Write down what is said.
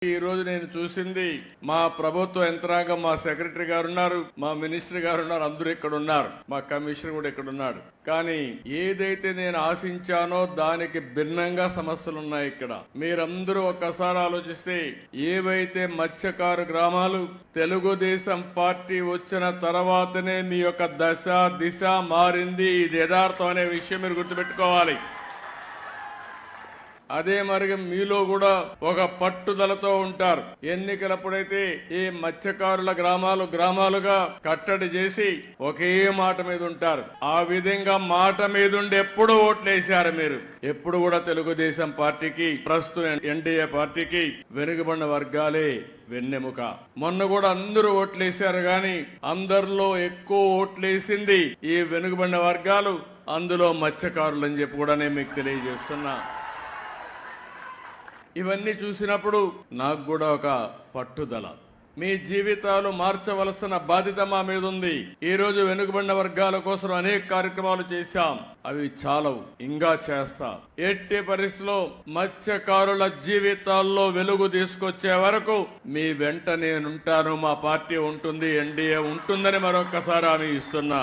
ఈ రోజు నేను చూసింది మా ప్రభుత్వ యంత్రాంగం, మా సెక్రటరీ గారు ఉన్నారు, మా మినిస్టర్ గారు ఉన్నారు, అందరూ ఇక్కడ ఉన్నారు, మా కమిషనర్ కూడా ఇక్కడ ఉన్నాడు. కానీ ఏదైతే నేను ఆశించానో దానికి భిన్నంగా సమస్యలు ఉన్నాయి ఇక్కడ. మీరందరూ ఒక్కసారి ఆలోచిస్తే ఏవైతే మత్స్యకారు గ్రామాలు తెలుగుదేశం పార్టీ వచ్చిన తర్వాతనే మీ యొక్క దశ దిశ మారింది, ఇది యథార్థం అనే విషయం మీరు గుర్తుపెట్టుకోవాలి. అదే మరి మీలో కూడా ఒక పట్టుదలతో ఉంటారు. ఎన్నికలప్పుడైతే ఈ మత్స్యకారుల గ్రామాలుగా కట్టడి చేసి ఒకే మాట మీద ఉంటారు. ఆ విధంగా మాట మీద ఉండి ఎప్పుడు ఓట్లేశారు మీరు. ఎప్పుడు కూడా తెలుగుదేశం పార్టీకి, ప్రస్తుతం ఎన్డీఏ పార్టీకి వెనుకబడిన వర్గాలే వెన్నెముక. మొన్న కూడా అందరూ ఓట్లేశారు, గాని అందరిలో ఎక్కువ ఓట్లేసింది ఈ వెనుకబడిన వర్గాలు, అందులో మత్స్యకారులు అని చెప్పి కూడా నేను మీకు తెలియజేస్తున్నా. ఇవన్నీ చూసినప్పుడు నాకు కూడా ఒక పట్టుదల. మీ జీవితాలు మార్చవలసిన బాధ్యత మా మీద ఉంది. ఈ రోజు వెనుకబడిన వర్గాల కోసం అనేక కార్యక్రమాలు చేశాం, అవి చాలవు, ఇంకా చేస్తాం. ఎట్టి పరిస్థితిలో మత్స్యకారుల జీవితాల్లో వెలుగు తీసుకొచ్చే వరకు మీ వెంట నేనుంటాను. మా పార్టీ ఉంటుంది, ఎన్డీఏ ఉంటుందని మరొక్కసారి హామీ ఇస్తున్నా.